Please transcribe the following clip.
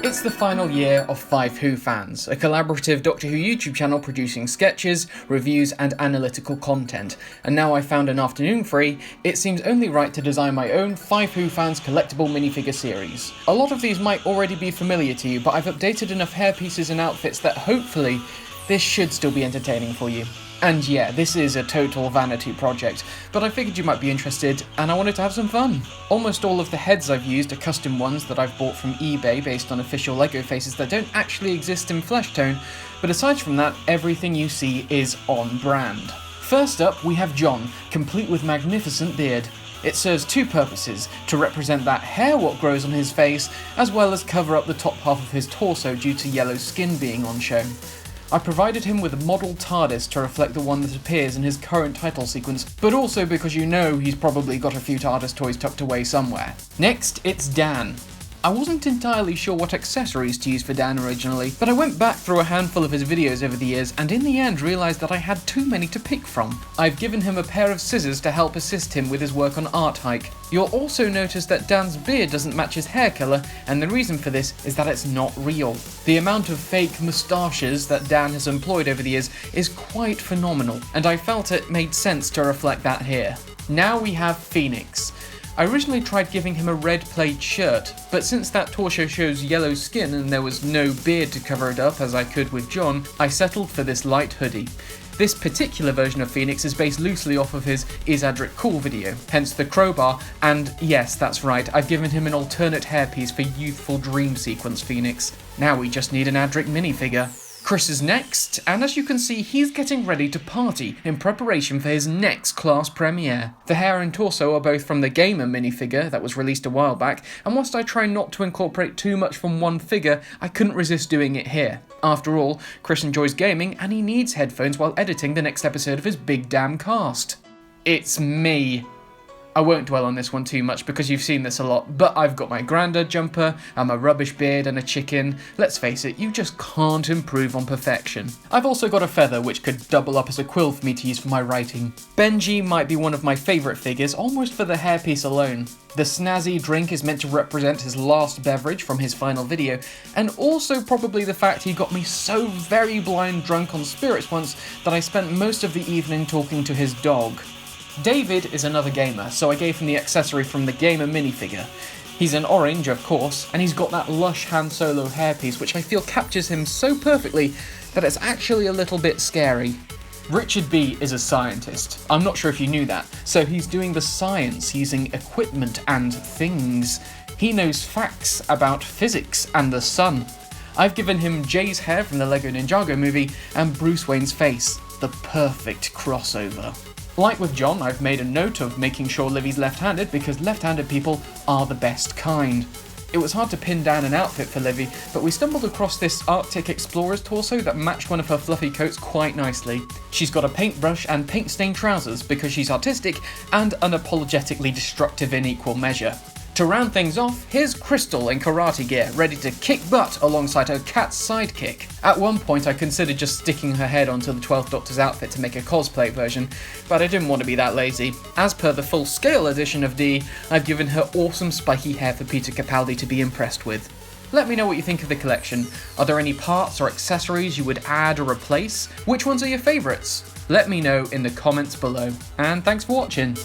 It's the final year of FiveWhoFans, a collaborative Doctor Who YouTube channel producing sketches, reviews and analytical content, and now I found an afternoon free, it seems only right to design my own FiveWhoFans Collectible Minifigure series. A lot of these might already be familiar to you, but I've updated enough hairpieces and outfits that hopefully this should still be entertaining for you. And yeah, this is a total vanity project, but I figured you might be interested, and I wanted to have some fun. Almost all of the heads I've used are custom ones that I've bought from eBay based on official LEGO faces that don't actually exist in flesh tone, but aside from that, everything you see is on brand. First up, we have John, complete with magnificent beard. It serves two purposes, to represent that hair what grows on his face, as well as cover up the top half of his torso due to yellow skin being on show. I provided him with a model TARDIS to reflect the one that appears in his current title sequence, but also because you know he's probably got a few TARDIS toys tucked away somewhere. Next, it's Dan. I wasn't entirely sure what accessories to use for Dan originally, but I went back through a handful of his videos over the years and in the end realised that I had too many to pick from. I've given him a pair of scissors to help assist him with his work on Art Hike. You'll also notice that Dan's beard doesn't match his hair colour, and the reason for this is that it's not real. The amount of fake moustaches that Dan has employed over the years is quite phenomenal, and I felt it made sense to reflect that here. Now we have Phoenix. I originally tried giving him a red plaid shirt, but since that torso shows yellow skin and there was no beard to cover it up as I could with John, I settled for this light hoodie. This particular version of Phoenix is based loosely off of his Is Adric Cool video, hence the crowbar, and yes, that's right, I've given him an alternate hairpiece for youthful dream sequence Phoenix. Now we just need an Adric minifigure. Chris is next, and as you can see, he's getting ready to party in preparation for his next class premiere. The hair and torso are both from the Gamer minifigure that was released a while back, and whilst I try not to incorporate too much from one figure, I couldn't resist doing it here. After all, Chris enjoys gaming, and he needs headphones while editing the next episode of his big damn cast. It's me. I won't dwell on this one too much because you've seen this a lot, but I've got my grandad jumper, and my rubbish beard and a chicken. Let's face it, you just can't improve on perfection. I've also got a feather which could double up as a quill for me to use for my writing. Benjy might be one of my favourite figures, almost for the hairpiece alone. The snazzy drink is meant to represent his last beverage from his final video, and also probably the fact he got me so very blind drunk on spirits once that I spent most of the evening talking to his dog. David is another gamer, so I gave him the accessory from the Gamer minifigure. He's an orange, of course, and he's got that lush Han Solo hairpiece which I feel captures him so perfectly that it's actually a little bit scary. Richard B is a scientist. I'm not sure if you knew that. So he's doing the science using equipment and things. He knows facts about physics and the sun. I've given him Jay's hair from the Lego Ninjago movie and Bruce Wayne's face. The perfect crossover. Like with John, I've made a note of making sure Libby's left-handed because left-handed people are the best kind. It was hard to pin down an outfit for Libby, but we stumbled across this Arctic Explorer's torso that matched one of her fluffy coats quite nicely. She's got a paintbrush and paint-stained trousers because she's artistic and unapologetically destructive in equal measure. To round things off, here's Crystal in karate gear, ready to kick butt alongside her cat's sidekick. At one point I considered just sticking her head onto the 12th Doctor's outfit to make a cosplay version, but I didn't want to be that lazy. As per the full-scale edition of Dee, I've given her awesome spiky hair for Peter Capaldi to be impressed with. Let me know what you think of the collection. Are there any parts or accessories you would add or replace? Which ones are your favourites? Let me know in the comments below, and thanks for watching.